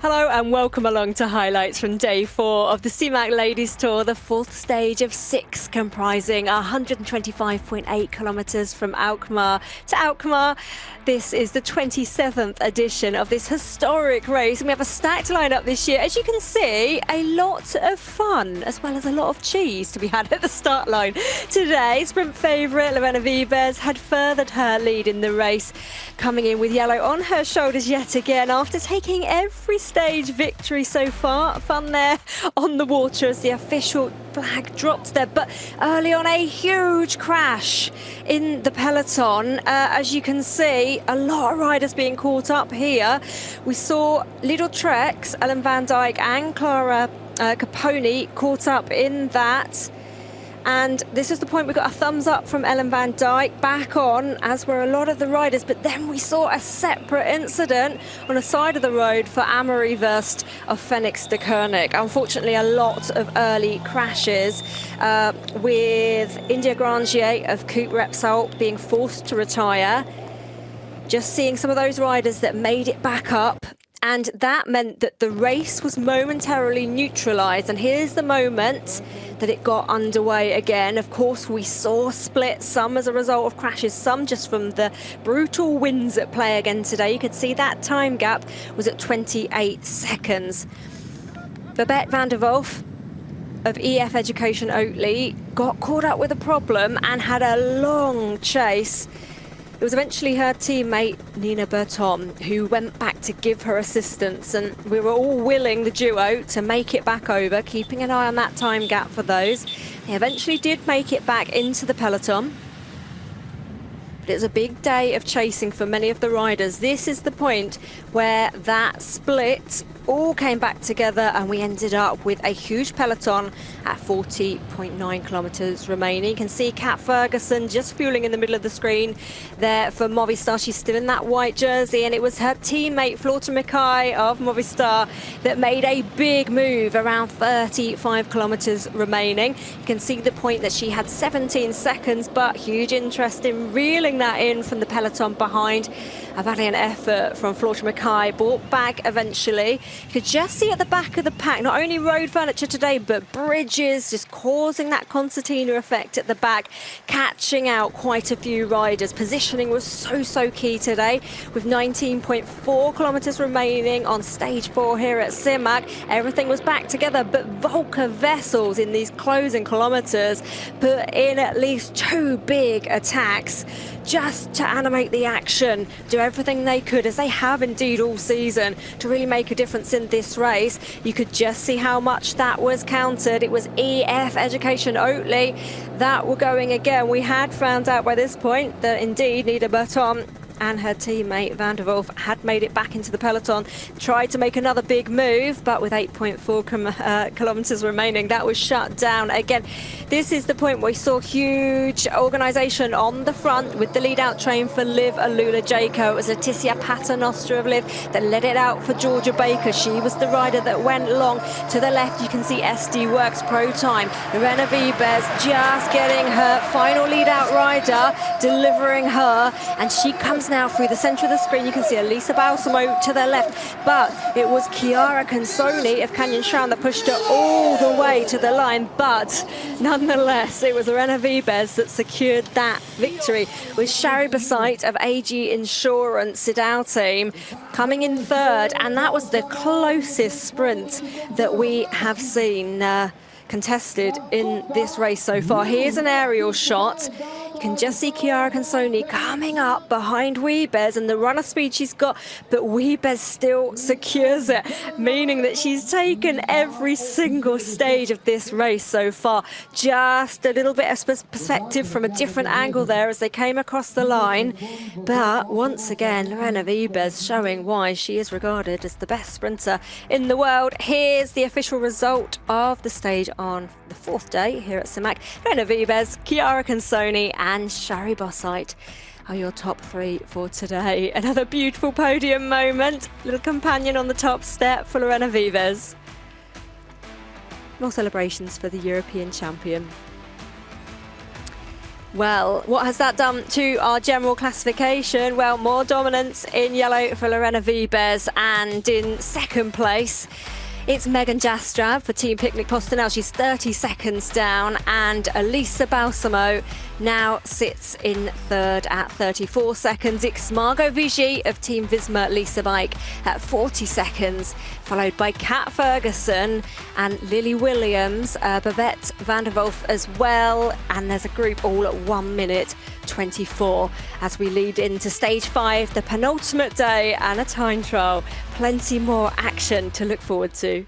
Hello and welcome along to highlights from day 4 of the Simac Ladies Tour, the fourth stage of 6, comprising 125.8 kilometres from Alkmaar to Alkmaar. This is the 27th edition of this historic race, and we have a stacked lineup this year. As you can see, a lot of fun as well as a lot of cheese to be had at the start line. Today, sprint favourite Lorena Wiebes had furthered her lead in the race, coming in with yellow on her shoulders yet again after taking every stage victory so far. Fun there on the water as the official flag dropped there, but early on a huge crash in the peloton. As you can see, a lot of riders being caught up here. We saw Lidl Trek's Ellen van Dijk and Clara Caponi caught up in that. And this is the point we got a thumbs up from Ellen van Dijk, back on, as were a lot of the riders. But then we saw a separate incident on the side of the road for Amory Verst of Phoenix de Koenig. Unfortunately, a lot of early crashes with India Grangier of Coupe Repsol being forced to retire. Just seeing some of those riders that made it back up. And that meant that the race was momentarily neutralised. And here's the moment that it got underway again. Of course, we saw splits, some as a result of crashes, some just from the brutal winds at play again today. You could see that time gap was at 28 seconds. Babette van der Wolf of EF Education Oatly got caught up with a problem and had a long chase. It was eventually her teammate, Nina Berton, who went back to give her assistance, and we were all willing, the duo, to make it back over, keeping an eye on that time gap for those. They eventually did make it back into the peloton. But it was a big day of chasing for many of the riders. This is the point where that split all came back together and we ended up with a huge peloton at 40.9 kilometres remaining. You can see Kat Ferguson just fueling in the middle of the screen there for Movistar. She's still in that white jersey, and it was her teammate Floortje Mackaij of Movistar that made a big move around 35 kilometres remaining. You can see the point that she had 17 seconds, but huge interest in reeling that in from the peloton behind. A valiant effort from Floortje Mackaij, brought back eventually. You could just see at the back of the pack, not only road furniture today, but bridges, just causing that concertina effect at the back, catching out quite a few riders. Positioning was so key today, with 19.4 kilometres remaining on stage 4 here at Simac. Everything was back together, but Volker Wessels in these closing kilometres put in at least 2 big attacks just to animate the action, do everything they could, as they have indeed all season, to really make a difference in this race. You could just see how much that was countered. It was EF Education Oatly that were going again. We had found out by this point that indeed Nina Berton and her teammate Van der Wolf had made it back into the peloton, tried to make another big move, but with 8.4 kilometres remaining, that was shut down again. This is the point where we saw huge organisation on the front with the lead-out train for Liv Alula-Jayco. It was Leticia Paternoster of Liv that led it out for Georgia Baker. She was the rider that went long. To the left, you can see SD Works Pro Time. Lorena Wiebes just getting her final lead-out rider, delivering her, and she comes now through the centre of the screen. You can see Elisa Balsamo to the left, but it was Chiara Consoni of Canyon Shroud that pushed her all the way to the line. But nonetheless, it was Lorena Wiebes that secured that victory, with Shari Basite of AG Insurance Soudal team coming in third, and that was the closest sprint that we have seen contested in this race so far. Here's an aerial shot. You can just see Chiara Consoni coming up behind Wiebes and the run of speed she's got, but Wiebes still secures it, meaning that she's taken every single stage of this race so far. Just a little bit of perspective from a different angle there as they came across the line. But once again, Lorena Wiebes showing why she is regarded as the best sprinter in the world. Here's the official result of the stage on the fourth day here at Simac. Lorena Wiebes, Chiara Consoni and Shari Basite are your top 3 for today. Another beautiful podium moment. Little companion on the top step for Lorena Wiebes. More celebrations for the European champion. Well, what has that done to our general classification? Well, more dominance in yellow for Lorena Vibes, and in second place, it's Megan Jastrab for Team Picnic Postel. She's 30 seconds down, and Elisa Balsamo now sits in third at 34 seconds. It's Margot Vigie of Team Visma Lisa Bike at 40 seconds, followed by Kat Ferguson and Lily Williams, Babette van der Wolf as well. And there's a group all at 1 minute 24 as we lead into stage 5, the penultimate day and a time trial. Plenty more action to look forward to.